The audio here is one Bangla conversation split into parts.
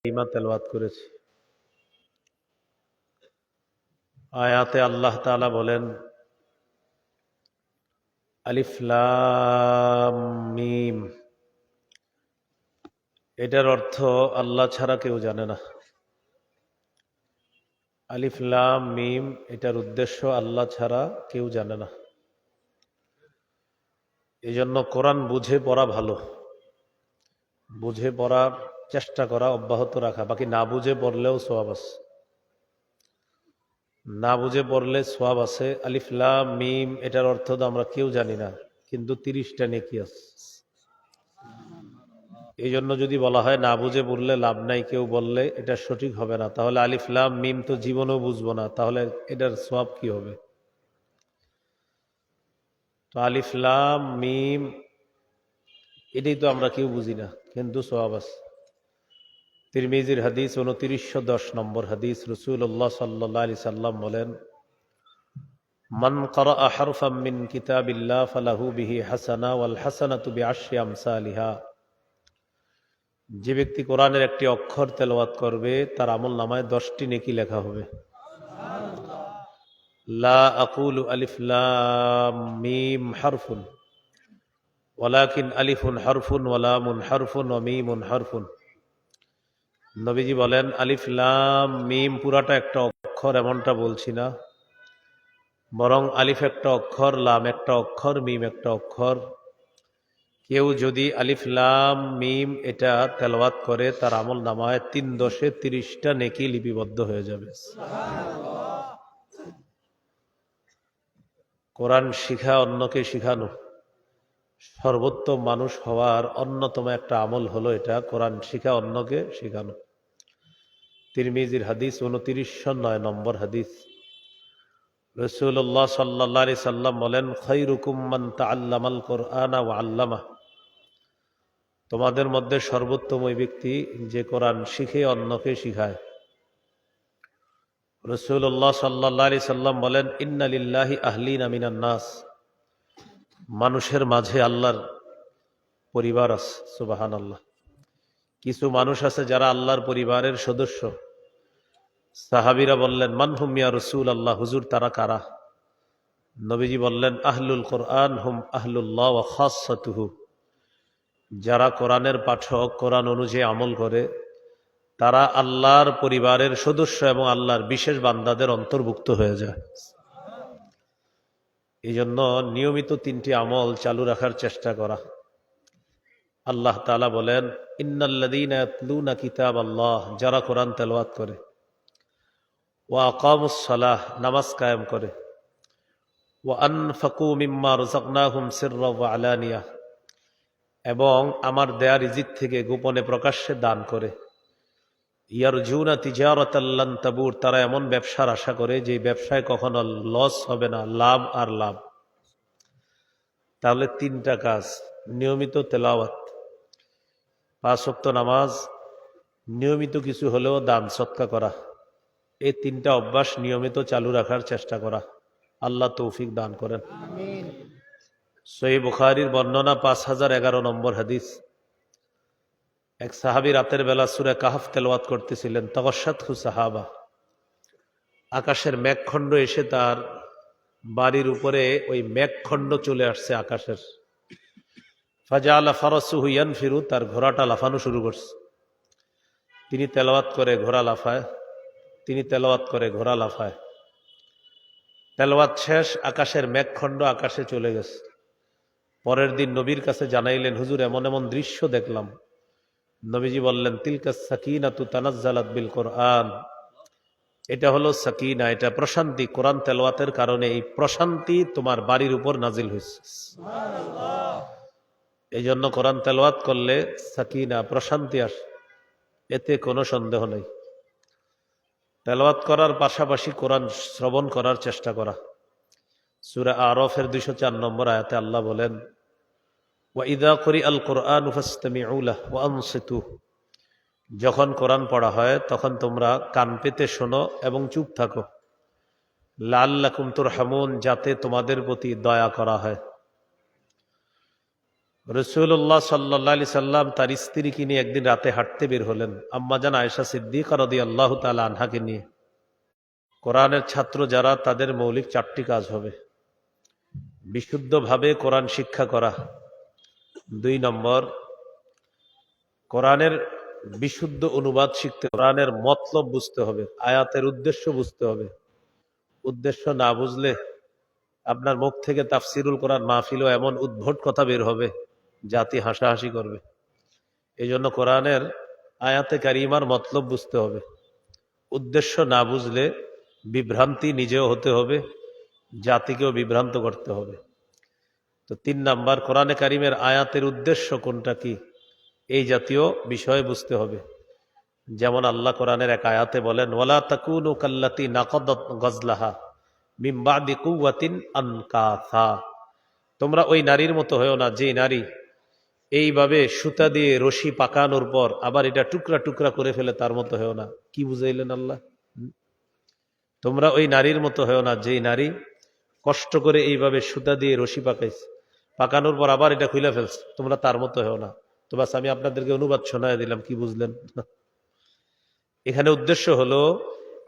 কারিমা তেলাওয়াত করেছি। আয়াতে আল্লাহ তাআলা বলেন, আলিফ লাম মিম। এটার অর্থ আল্লাহ ছাড়া কেউ জানে না। আলিফ লাম মিম, এটার উদ্দেশ্য আল্লাহ ছাড়া কেউ জানে না। এই জন্য কোরআন বুঝে পড়া ভালো, বুঝে পড়ার চেষ্টা করা অব্যাহত রাখা। বাকি না বুঝে পড়লেও সওয়াব আছে, না বুঝে পড়লে সওয়াব আছে। আলিফ লাম মিম এটার অর্থ তো আমরা কেউ জানি না, কিন্তু 30টা নেকি আছে। এই জন্য যদি বলা হয় না বুঝে পড়লে লাভ নাই, কেউ বললে এটা সঠিক হবে না। তাহলে আলিফ লাম মিম তো জীবনেও বুঝবো না, তাহলে এটার সওয়াব কি হবে? তো আলিফ লাম মিম এটাই তো আমরা কেউ বুঝি না, কিন্তু সওয়াব আছে। তিরমিজির হাদিস 2910 নম্বর হাদিস, রাসূলুল্লাহ সাল্লাল্লাহু আলাইহি সাল্লাম বলেন, মান ক্বারাআ হারফাম মিন কিতাবিল্লাহ ফালাহু বিহি হাসানাহ ওয়াল হাসানাতু বিআশরি আমসালিহা। যে ব্যক্তি কোরআনের একটি অক্ষর তেলাওয়াত করবে তার আমলনামায় 10টি নেকি লেখা হবে। লা আকুলু আলিফ লাম মিম হারফুন ওয়ালাকিন আলিফুন হারফুন ওয়া লামুন হারফুন ওয়া মিমুন হারফুন। নবীজি বলেন, আলিফ লাম মিম পুরাটা একটা অক্ষর এমনটা বলছি না, বরং আলিফ একটা অক্ষর, লাম একটা অক্ষর, মিম একটা অক্ষর। কেউ যদি আলিফ লাম মিম এটা তেলাওয়াত করে তার আমল নামায় 3 10 30টা নেকি লিপিবদ্ধ হয়ে যাবে। কোরআন শিখা, অন্যকে শিখানো, সর্বোত্তম মানুষ হওয়ার অন্যতম একটা আমল হলো এটা, কোরআন শিখা, অন্যকে শিখানো। তিরমিজির হাদিস 2909 নম্বর হাদিস, রাসূলুল্লাহ সাল্লাল্লাহু আলাইহি সাল্লাম বলেন, খায়রুকুম মান তাআল্লামাল কুরআনা ওয়া আল্লামা। তোমাদের মধ্যে সর্বোত্তম ওই ব্যক্তি যে কোরআন শিখে অন্যকে শিখায়। রাসূলুল্লাহ সাল্লাল্লাহু আলাইহি সাল্লাম বলেন, ইন্না লিল্লাহি আহলিনা মিনান নাস। মানুষের মাঝে আল্লাহর পরিবার আছে। সুবহানাল্লাহ। কিছু মানুষ আছে যারা আল্লাহর পরিবারের সদস্য। সাহাবীরা বললেন, মান হুম ইয়া রাসূলুল্লাহ, হুজুর তারা কারা? নবীজি বললেন, আহলুল কোরআন হুম আহলুল্লাহ ওয়া খাসসাতুহু। যারা কোরআনের পাঠক, কোরআন অনুযায়ী আমল করে, তারা আল্লাহর পরিবারের সদস্য এবং আল্লাহর বিশেষ বান্দাদের অন্তর্ভুক্ত হয়ে যায়। এই জন্য নিয়মিত 3টি আমল চালু রাখার চেষ্টা করা। আল্লাহ তাআলা বলেন, ইন্নাল্লাযীনা ইয়াতলুনা কিতাবাল্লাহ, যারা কোরআন তেলাওয়াত করে, ওয়া আকামুস সালাহ, নামাজ কায়েম করে, ওয়া আনফাকু মিম্মা রাযাকনাহুম সিররা ওয়া আলানিয়া, এবং আমার দেয়া রিজিক থেকে গোপনে প্রকাশ্যে দান করে, ইয়ারজুনা তিজারাতাল লান তাবুর, তারা এমন ব্যবসার আশা করে যে ব্যবসায় কখনো লস হবে না, লাভ আর লাভ। তাহলে 3টা কাজ: নিয়মিত তেলাওয়াত, 5 ওয়াক্ত নামাজ, নিয়মিত কিছু হলেও দান সদকা করা। এই 3টা অভ্যাস নিয়মিত চালু রাখার চেষ্টা করা। আল্লাহ তৌফিক দান করেন। আমিন। সহিহ বুখারীর বর্ণনা 5011 নম্বর হাদিস, এক সাহাবী রাতের বেলা সূরা কাহফ তেলাওয়াত করতেছিলেন। তাগাশশাতহু সাহাবা, আকাশের মেঘখণ্ড এসে তার বাড়ির উপরে ওই মেঘখণ্ড চলে আসছে আকাশের। ফাজাআলা ফারাসুহু ইয়ানফিরু, তার ঘোড়াটা লাফানো শুরু করছে। তিনি তেলাওয়াত করে ঘোড়া লাফায়, তিনি তেলাওয়াত করে ঘোড়া লাফায়। তেলাওয়াত শেষ, আকাশের মেঘখণ্ড আকাশে চলে গেছে। পরের দিন নবীর কাছে জানাইলেন, হুজুর এমন এমন দৃশ্য দেখলাম। নবীজি বললেন, তিলকা সাকিনাতু তানাজ্জালাত বিল কোরআন। এটা হলো সাকিনা, এটা প্রশান্তি। কোরআন তেলাওয়াতের কারণে এই প্রশান্তি তোমার বাড়ির উপর নাজিল হয়েছে। সুবহানাল্লাহ। এই জন্য কোরআন তেলাওয়াত করলে সাকিনা, প্রশান্তি আসে, এতে কোনো সন্দেহ নেই। তেলাওয়াত করার পাশাপাশি কোরআন শ্রবণ করার চেষ্টা করা। সূরা আরাফের 204 নম্বর আয়াতে আল্লাহ বলেন, ওয়া ইযা কুরিআল কুরআনু ফাসতামিউ লাহু ওয়া আনসিতু। যখন কোরআন পড়া হয় তখন তোমরা কান পেতে শোনো এবং চুপ থাকো। লাআল্লাকুম তুরহামুন, যাতে তোমাদের প্রতি দয়া করা হয়। রাসূলুল্লাহ সাল্লাল্লাহু আলাইহি সাল্লাম তার স্ত্রীকে নিয়ে একদিন রাতে হাঁটতে বের হলেন, আম্মাজান আয়েশা সিদ্দিকা রাদিয়াল্লাহু তাআলা আনহাকে নিয়ে। কোরআনের ছাত্র যারা, তাদের মৌলিক 4টি কাজ হবে: বিশুদ্ধভাবে কোরআন শিক্ষা করা, 2 নম্বর কোরআনের বিশুদ্ধ অনুবাদ শিখতে, কোরআনের মতলব বুঝতে হবে, আয়াতের উদ্দেশ্য বুঝতে হবে। উদ্দেশ্য না বুঝলে আপনার মুখ থেকে তাফসিরুল কোরআন মাহফিলও এমন উদ্ভট কথা বের হবে, জাতি হাসাহাসি করবে। এই জন্য কোরআনের আয়াতে কারিমার মতলব বুঝতে হবে। উদ্দেশ্য না বুঝলে বিভ্রান্তি নিজেও হতে হবে, জাতিকেও বিভ্রান্ত করতে হবে। তো 3 নাম্বার, কোরআনে কারিমের আয়াতের উদ্দেশ্য কোনটা কি, এই জাতীয় বিষয় বুঝতে হবে। যেমন আল্লাহ কোরআনের এক আয়াতে বলেন, ওয়ালা তাকুনু কাল্লাতি নাকাদাত গজলাহা মিন বাদি কুওয়াতিন আনকাসা। তোমরা ওই নারীর মতো হয়েও না, যে নারী এইভাবে সুতা দিয়ে রশি পাকানোর পর আবার এটা টুকরা টুকরা করে ফেলে, তার মতো হয়েও না। কি বুঝাইলেন আল্লাহ? তোমরা ওই নারীর মতো হয়েও না, যে নারী কষ্ট করে এইভাবে সুতা দিয়ে রশি পাকাইছে, পাকানোর পর আবার এটা খুলে ফেলছে, তোমরা তার মতো হয়েও না। তো বাস আমি আপনাদেরকে অনুবাদ শোনায় দিলাম, কি বুঝলেন? এখানে উদ্দেশ্য হলো,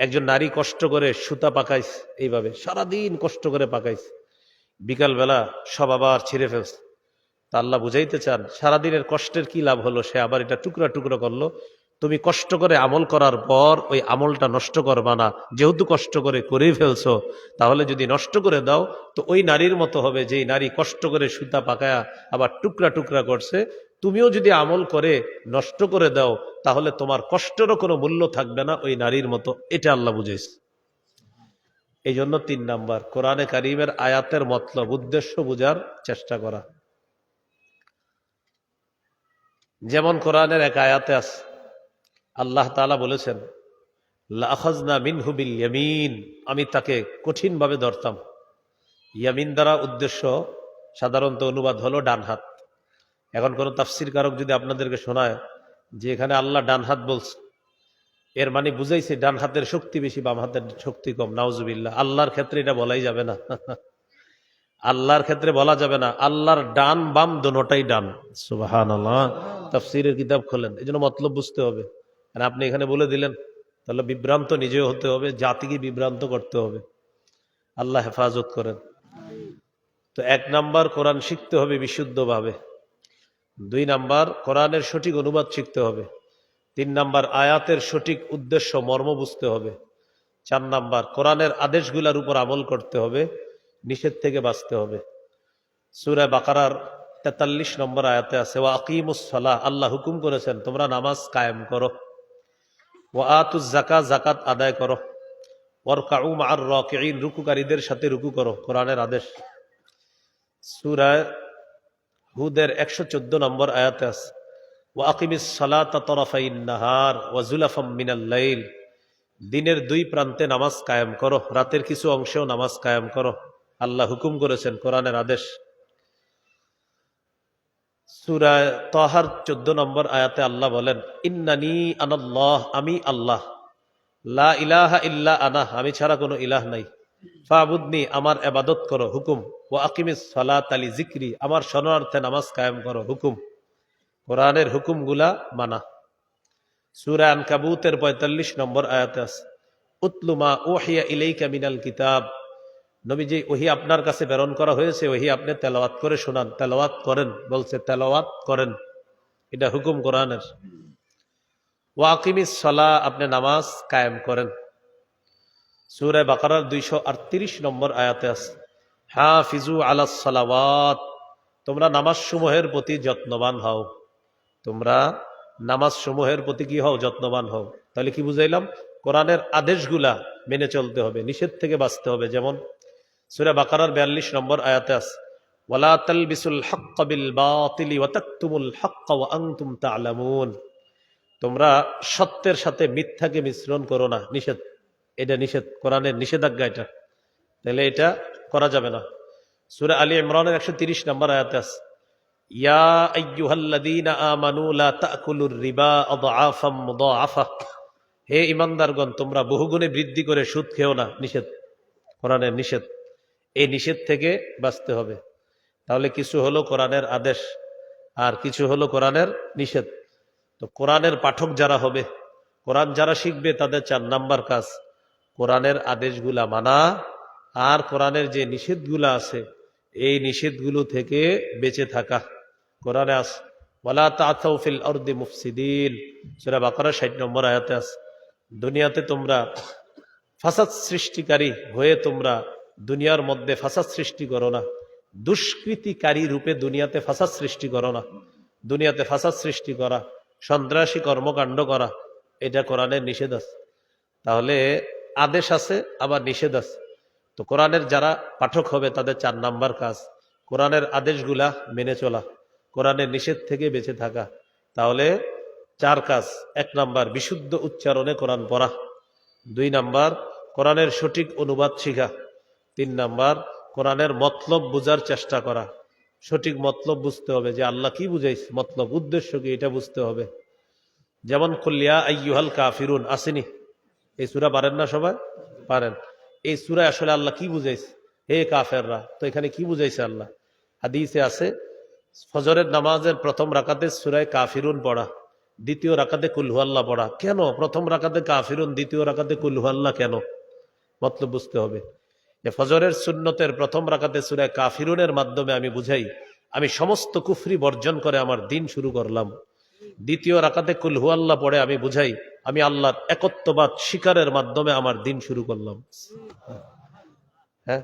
একজন নারী কষ্ট করে সুতা পাকাইছে, এইভাবে সারাদিন কষ্ট করে পাকাইছে, বিকালবেলা সব আবার ছিঁড়ে ফেলছে। তা আল্লাহ বুঝাইতে চান, সারাদিনের কষ্টের কি লাভ হলো, সে আবার এটা টুকরা টুকরা করলো। তুমি কষ্ট করে আমল করার পর ওই আমলটা নষ্ট করবা না, যেহেতু কষ্ট করে করেই ফেলছো, তাহলে যদি নষ্ট করে দাও তো ওই নারীর মতো হবে, যে নারী কষ্ট করে সুতা পাকায়া আবার টুকরা টুকরা করছে। তুমিও যদি আমল করে নষ্ট করে দাও, তাহলে তোমার কষ্টেরও কোনো মূল্য থাকবে না, ওই নারীর মতো। এটা আল্লাহ বুঝাইছে। এই জন্য 3 নাম্বার, কোরআনে কারিমের আয়াতের মতলব, উদ্দেশ্য বুঝার চেষ্টা করা। যেমন কোরআনের এক আয়াতে আছে, আল্লাহ তাআলা বলেছেন, লাআখাযনা মিনহু বিল ইয়ামিন, আমি তাকে কঠিনভাবে ধরতাম। ইয়ামিন দ্বারা উদ্দেশ্য সাধারণত অনুবাদ হলো ডান হাত। এখন কোন তাফসীর কারক যদি আপনাদেরকে শোনায় যে এখানে আল্লাহ ডান হাত বলছে, এর মানে বুঝাইছে ডান হাতের শক্তি বেশি, বাম হাতের শক্তি কম। নাউজুবিল্লাহ। আল্লাহর ক্ষেত্রে এটা বলাই যাবে না। আল্লাহর ক্ষেত্রে বলা যাবে না, আল্লাহর ডান বাম দোনোটাই ডান। সুবহানাল্লাহ। তাফসীরের কিতাব খোলেন, এই জন্য মতলব বুঝতে হবে। আর আপনি এখানে বলে দিলেন, তাহলে বিভ্রান্ত নিজেও হতে হবে, জাতিকে বিভ্রান্ত করতে হবে। আল্লাহ হেফাজত করেন। তো 1 নাম্বার, কোরআন শিখতে হবে বিশুদ্ধভাবে। 2 নাম্বার, কোরআনের সঠিক অনুবাদ শিখতে হবে। 3 নাম্বার, আয়াতের সঠিক উদ্দেশ্য মর্ম বুঝতে হবে। 4 নাম্বার, কোরআনের আদেশগুলোর উপর আমল করতে হবে, নিষেধ থেকে বাঁচতে হবে। সূরা বাকারার 43 নম্বর আয়াতে আছে, ওয়া আকিমুস সালাহ, আল্লাহ হুকুম করেছেন তোমরা নামাজ কায়েম করো। ওয়া আতুজ যাকাত, যাকাত আদায় করো। ওয়ারকাউ মা'আর রাকিঈন, রুকুকারীদের সাথে রুকু করো, কোরআনের আদেশ। সূরা হুদের 114 নম্বর আয়াতে আছে, ওয়া আকিমিস সালাতা তারাফাইন নাহার ওয়া যুলাফাম মিনাল লাইল, দিনের 2 প্রান্তে নামাজ কায়েম করো, রাতের কিছু অংশেও নামাজ কায়েম করো। আল্লাহ হুকুম করেছেন, কোরআনের আদেশ। সূরা তাহার 14 নম্বর আয়াতে আল্লাহ বলেন, ইন্নানি আনাল্লাহ, আমি আল্লাহ, লা ইলাহা ইল্লা আনা, আমি ছাড়া কোনো ইলাহ নাই, ফাবুদনি, আমার ইবাদত করো, হুকুম। ওয়া আকিমিস সালাতা লিযিকরি, আমার শরণার্থে নামাজ কায়েম করো, হুকুম। কোরআনের হুকুমগুলা মানা। সূরা আনকাবুতের 45 নম্বর আয়াতে আছে, উতলু মা উহিয়া ইলাইকা মিনাল কিতাব, নবীজি ওহী আপনার কাছে প্রেরণ করা হয়েছে, ওহী আপনি তেলাওয়াত করে শোনান, তেলাওয়াত করেন, বলছে তেলাওয়াত করেন, এটা হুকুম কোরআনের। ওয়া আকিমিস সালাহ, আপনি নামাজ কায়েম করেন। সূরা বাকারার 238 নম্বর আয়াতে আছে, হাফিজু আলাস সালাওয়াত, তোমরা নামাজ সমূহের প্রতি যত্নবান হও, তোমরা নামাজ সমূহের প্রতি কি হও, যত্নবান হও। তাহলে কি বুঝাইলাম, কোরআনের আদেশগুলা মেনে চলতে হবে, নিষেধ থেকে বাঁচতে হবে। যেমন সূরা বাকারার 42 নম্বর আয়াতে আছে, ওয়ালা তালবিসুল হাক্কা বিল বাতিলি ওয়া তাকতুমুল হাক্কা ওয়া আনতুম তা'লামুন, তোমরা সত্যের সাথে মিথ্যাকে মিশ্রণ করো না, নিষেধ। এটা নিষেধ, কোরআনের নিষেধাজ্ঞা এটা, তাহলে এটা করা যাবে না। সূরা আলী ইমরানের 130 নম্বর আয়াতে আছে, ইয়া আইয়ুহাল্লাযীনা আমানু লা তাকুলুর রিবা আযআফাম মুযাআফা, হে ঈমানদারগণ, তোমরা বহুগুণে বৃদ্ধি করে সুদ খেও না, নিষেধ, কোরআনের নিষেধ। এই নিষেধ থেকে বাঁচতে হবে। তাহলে কিছু হলো কোরআনের আদেশ, আর কিছু হলো কোরআনের নিষেধ। তো কোরআনের পাঠক যারা হবে, কোরআন যারা শিখবে, তাদের 4 নাম্বার কাজ কোরআনের আদেশগুলা মানা, আর কোরআনের যে নিষেধগুলা আছে এই নিষেধগুলো থেকে বেঁচে থাকা। কোরআনে আছে ওয়ালা তাআতাউ ফিল আরদি মুফসিদিন, সূরা বাকারা 60 নম্বর আয়াতে আছে, দুনিয়াতে তোমরা ফাসাদ সৃষ্টিকারী হয়ে তোমরা দুনিয়ার মধ্যে ফাসাদ সৃষ্টি করো না, দুষ্কৃতিকারী রূপে দুনিয়াতে ফাসাদ সৃষ্টি করো না। দুনিয়াতে ফাসাদ সৃষ্টি করা, সন্ত্রাসী কর্মকাণ্ড করা, এটা কোরআনের নিষেধ আছে। তাহলে আদেশ আছে আবার নিষেধ আছে। তো কোরআনের যারা পাঠক হবে তাদের 4 নাম্বার কাজ কোরআনের আদেশগুলা মেনে চলা, কোরআনের নিষেধ থেকে বেঁচে থাকা। তাহলে 4 কাজ: 1 নাম্বার বিশুদ্ধ উচ্চারণে কোরআন পড়া, 2 নাম্বার কোরআনের সঠিক অনুবাদ শিখা, 3 নাম্বার কোরআনের মতলব বোঝার চেষ্টা করা। সঠিক মতলব বুঝতে হবে যে আল্লাহ কি বুঝাইছে, মতলব উদ্দেশ্য কি, এটা বুঝতে হবে। যেমন কুল্লিয়া আইয়ুহাল কাফিরুন আসেনি, এই সূরা পারেন না সবাই? পারেন। এই সূরা আসলে আল্লাহ কি বুঝাইছে, হে কাফেররা, তো এখানে কি বুঝাইছে আল্লাহ? হাদিসে আছে ফজরের নামাজের প্রথম রাকাতে সূরায়ে কাফিরুন পড়া, দ্বিতীয় রাকাতে কুল হুয়াল্লাহ পড়া। কেন প্রথম রাকাতে কাফিরুন, দ্বিতীয় রাকাতে কুল হুয়াল্লাহ কেন? মতলব বুঝতে হবে। যে ফজরের সুন্নতের প্রথম রাকাতে সূরায়ে কাফিরুনের মাধ্যমে আমি বুঝাই আমি সমস্ত কুফরি বর্জন করে আমার দিন শুরু করলাম। দ্বিতীয় রাকাতে কুল হুয়াল্লাহ পড়ে আমি বুঝাই আমি আল্লাহর একত্ববাদ স্বীকারের মাধ্যমে আমার দিন শুরু করলাম। হ্যাঁ,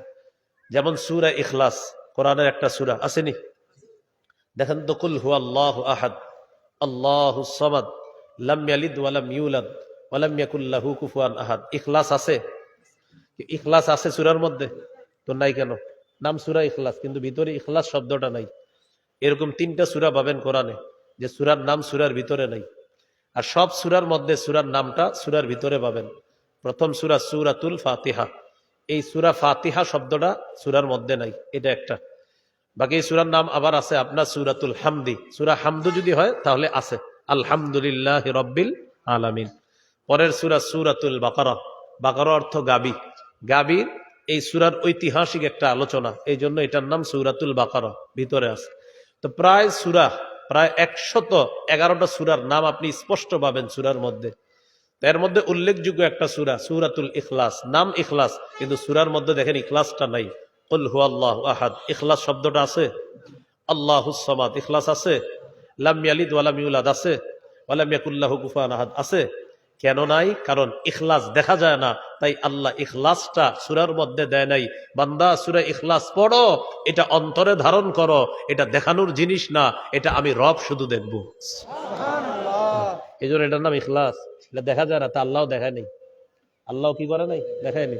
যেমন সূরা ইখলাস কোরআনের একটা সূরা আসেনি? দেখেন তো, কুল হুয়াল্লাহু আহাদ আল্লাহুস সামাদ লাম ইয়ালিদ ওয়া লাম ইউলাদ ওয়া লাম ইয়াকুল লাহু কুফুয়ান আহাদ। ইখলাস আছে? ইখলাস আছে সূরার মধ্যে? তো নাই কেন? নাম সূরা ইখলাস, কিন্তু ভিতরে ইখলাস শব্দটা নাই। এরকম 3টা সূরা পাবেন কোরআনে যে সূরার নাম সূরার ভিতরে নাই, আর সব সূরার মধ্যে সূরার নামটা সূরার ভিতরে পাবেন। প্রথম সূরা সূরাতুল ফাতিহা, এই সূরা ফাতিহা শব্দটা সূরার মধ্যে নাই, এটা একটা। বাকি সূরার নাম আবার আছে আপনার সূরাতুল হামদি, সূরা হামদু যদি হয় তাহলে আছে আলহামদুলিল্লাহি রাব্বিল আলামিন। পরের সূরা সূরাতুল বাকারা, বাকারা অর্থ গাবি, গাবির এই সূরার ঐতিহাসিক একটা আলোচনা, এই জন্য এটার নাম সূরাতুল বাকারা, ভিতরে আছে। তো প্রায় 111টা সূরার নাম আপনি স্পষ্ট পাবেন সূরার মধ্যে। এর মধ্যে উল্লেখযোগ্য একটা সূরা সূরাতুল ইখলাস, নাম ইখলাস, কিন্তু সূরার মধ্যে দেখেন ইখলাসটা নাই। কুল হুয়াল্লাহু আহাদ, ইখলাস শব্দটা আছে? আল্লাহুস সামাদ, ইখলাস আছে? লাম ইয়ালিদ ওয়া লাম ইউলাদ আছে? ওয়া লাম ইয়াকুল লাহু কুফুয়ান আহাদ আছে? কেন নাই? কারণ ইখলাস দেখা যায় না, তাই আল্লাহ ইখলাসটা সূরার মধ্যে দেয় নাই। বান্দা সূরা ইখলাস পড়ো, এটা অন্তরে ধারণ করো, এটা দেখানোর জিনিস না, এটা আমি রব শুধু দেখব। সুবহানাল্লাহ, এজন্য এটার নাম ইখলাস। এটা দেখা যায় না, তা আল্লাহও দেখায় নাই। আল্লাহ কি করে নাই? দেখায়নি।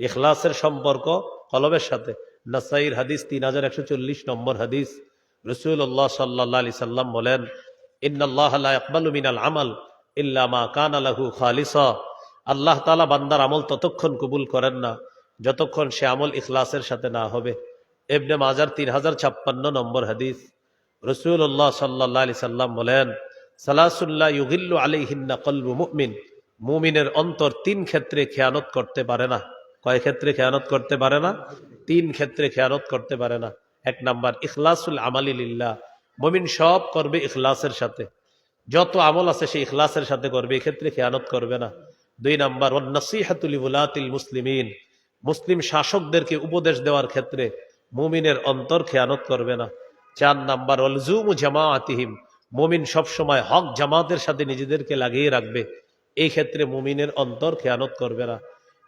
ইখলাসের সম্পর্ক কলবের সাথে। নাসাইর হাদিস 3140 নম্বর হাদিস, রাসূলুল্লাহ সাল্লাল্লাহু আলাইহি সাল্লাম বলেন, ইন্নাল্লাহা লা ইয়াকবালু মিনাল আমাল ইল্লা মা কানা লাহু খালিসা। আল্লাহ তাআলা বান্দার আমল ততক্ষণ কবুল করেন না যতক্ষণ সে আমল ইখলাসের সাথে না হবে। ইবনে মাজার 3056 নম্বর হাদিস, রাসূলুল্লাহ সাল্লাল্লাহু আলাইহি সাল্লাম বলেন, সালাসুল্লা ইউগিল্লু আলাইহিন্না কলবু মুমিন, মুমিনের অন্তর 3 ক্ষেত্রে খেয়ানত করতে পারে না। কয় ক্ষেত্রে খেয়ানত করতে পারে না? 3 ক্ষেত্রে খেয়ানত করতে পারে না। 1 নাম্বার ইখলাসুল আমালি লিল্লাহ, মুমিন সব করবে ইখলাসের সাথে, যত আমল আছে সে ইখলাসের সাথে করবে, এই ক্ষেত্রে খেয়ানত করবে না। 2 নাম্বার ওয়ান নাসিহাতু লিউলাতিল মুসলিমিন, মুসলিম শাসকদেরকে উপদেশ দেওয়ার ক্ষেত্রে মুমিনের অন্তর খেয়ানত করবে না। 4 নাম্বার ওয়ালজুমু জামাআতিহিম, মুমিন সবসময় হক জামাতের সাথে নিজেদেরকে লাগিয়ে রাখবে, এই ক্ষেত্রে মুমিনের অন্তর খেয়ানত করবে না।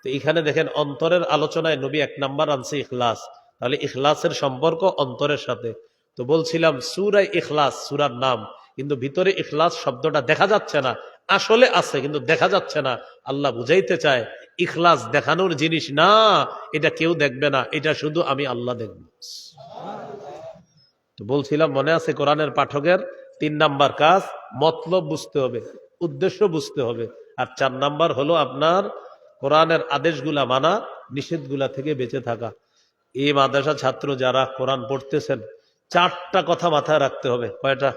তো এখানে দেখেন অন্তরের আলোচনায় নবী 1 নাম্বার আনছে ইখলাস, তাহলে ইখলাসের সম্পর্ক অন্তরের সাথে। তো বলছিলাম সূরা ইখলাস সূরার নাম, কিন্তু ভিতরে ইখলাস শব্দটা দেখা যাচ্ছে না, আসলে আছে কিন্তু দেখা যাচ্ছে না। আল্লাহ বুঝাইতে চায় ইখলাস দেখানোর জিনিস না, এটা কেউ দেখবে না, এটা শুধু আমি আল্লাহ দেখব। তো বলছিলাম মনে আছে কোরআনের পাঠকের 3 নাম্বার কাজ মতলব বুঝতে হবে, উদ্দেশ্য বুঝতে হবে, আর 4 নাম্বার হলো আপনার কোরআনের আদেশগুলা মানা, নিষেধগুলা থেকে বেঁচে থাকা। এই মাদ্রাসা ছাত্র যারা কোরআন পড়তেছেন 4টা কথা মাথায় রাখতে হবে। কয়টা?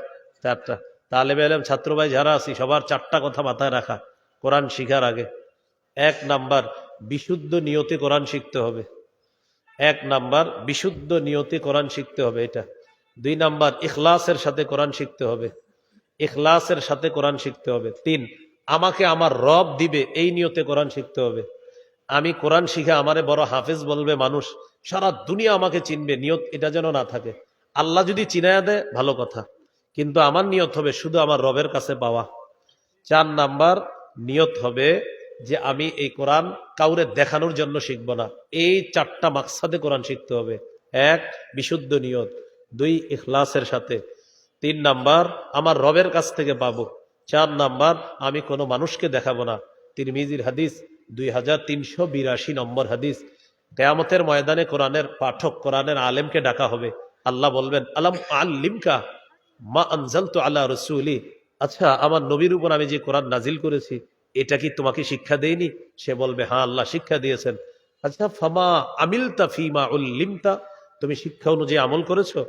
4টা। তালেবে ইলম ছাত্র ভাই যারা আছি সবার 4টা কথা মাথায় রাখা কোরআন শিখার আগে। 1 নাম্বার বিশুদ্ধ নিয়তে কোরআন শিখতে হবে। 1 নাম্বার বিশুদ্ধ নিয়তে কোরআন শিখতে হবে। এটা 2 নাম্বার ইখলাসের সাথে কোরআন শিখতে হবে, ইখলাসের সাথে কোরআন শিখতে হবে। 3, আমাকে আমার রব দিবে এই নিয়তে কোরআন শিখতে হবে। আমি কোরআন শিখে আমারে বড় হাফেজ বলবে মানুষ, সারা দুনিয়া আমাকে চিনবে, নিয়ত এটা যেন না থাকে। আল্লাহ যদি চিনায়া দেয় ভালো কথা, কিন্তু আমার নিয়ত হবে শুধু আমার রবের কাছে পাওয়া। 4 নাম্বার নিয়ত হবে যে আমি এই কোরআন কাউরে দেখানোর জন্য শিখব না। এই 4টা মাকসাদে কোরআন শিখতে হবে। 1, বিশুদ্ধ নিয়ত। 2, ইখলাসের সাথে। 3 নাম্বার আমার রবের কাছ থেকে পাবো। 4 নাম্বার আমি কোনো মানুষকে দেখাবো না। তিরমিজির হাদিস 2382 নম্বর হাদিস। কিয়ামতের ময়দানে কোরআনের পাঠক, কোরআনের আলেমকে ডাকা হবে। আল্লাহ বলবেন, আলাম আল্লিমকা মা আনজালতু আলা রাসূলি, আচ্ছা আমার নবীর উপর আমি যে কোরআন নাজিল করেছি এটা কি তোমাকে শিক্ষা দেয়নি? সে বলবে, হ্যাঁ আল্লাহ শিক্ষা দিয়েছেন। আচ্ছা ফামা আমিলতা ফিমা উল্লিমতা, তুমি শিক্ষা অনুযায়ী আমল করেছো?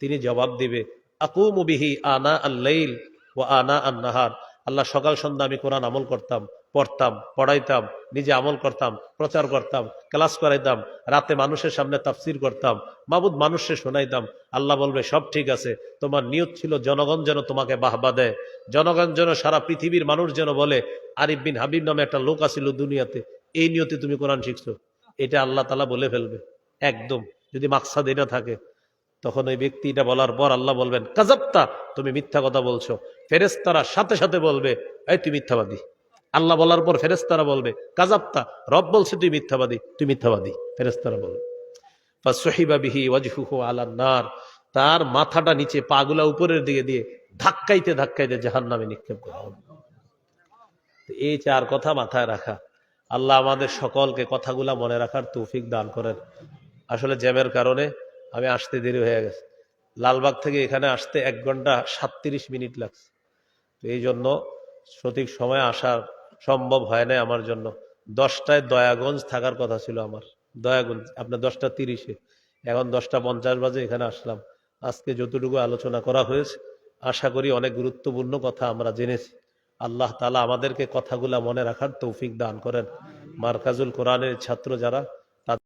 তিনি জবাব দিবে, আকুমু বিহি আনা আল-লাইল ওয়া আনা আন-নাহার, আল্লাহ সকাল সন্ধ্যা আমি কোরআন আমল করতাম, পড়তাম, পড়াইতাম, নিজে আমল করতাম, প্রচার করতাম, ক্লাস করাইতাম, রাতে মানুষের সামনে তাফসির করতাম, মাবুদ মানুষকে শোনাইতাম। আল্লাহ বলবে সব ঠিক আছে, তোমার নিয়ত ছিল জনগণ যেন তোমাকে বাহবা দেয়, জনগণ যেন, সারা পৃথিবীর মানুষ যেন বলে আরিফ বিন হাবিব নামে একটা লোক আছিল দুনিয়াতে, এই নিয়তে তুমি কোরআন শিখছো। এটা আল্লাহ তাআলা বলে ফেলবে একদম, যদি মাকসাদ এটা থাকে। তখন ওই ব্যক্তি এটা বলার পর আল্লাহ বলবেন, কাযাবতা, তুমি মিথ্যা কথা বলছো। ফেরেশতারা সাথে সাথে বলবে, এই তুই মিথ্যাবাদী। আল্লাহ বলার পর ফেরেশতারা বলবে, কাযাবতা, রব বলছে তুই মিথ্যাবাদী, তুই মিথ্যাবাদী। ফেরেশতারা বলবে, ফাসুহিবা বিহি ওয়াজহুহু আলান নার, তার মাথাটা নিচে, পাগুলা উপরের দিকে দিয়ে ধাক্কাইতে ধাক্কাইতে জাহান্নামে নিক্ষেপ করা হবে। এই 4 কথা মাথায় রাখা। আল্লাহ আমাদের সকলকে কথাগুলা মনে রাখার তৌফিক দান করেন। আসলে জ্যামের কারণে আমি আসতে দেরি হয়ে গেছে। লালবাগ থেকে এখানে আসতে 1 ঘন্টা 37 মিনিট লাগছে। তো এই জন্য সঠিক সময় আসা সম্ভব হয় না আমার জন্য। 10টায় দয়াগঞ্জ থাকার কথা ছিল আমার, দয়াগঞ্জ আপনার 10টা 30-এ, এখন 10টা 50 বাজে এখানে আসলাম। আজকে যতটুকু আলোচনা করা হয়েছে আশা করি অনেক গুরুত্বপূর্ণ কথা আমরা জেনেছি। আল্লাহ তাআলা আমাদেরকে কথাগুলা মনে রাখার তৌফিক দান করেন। মারকাজুল কোরআনের ছাত্র যারা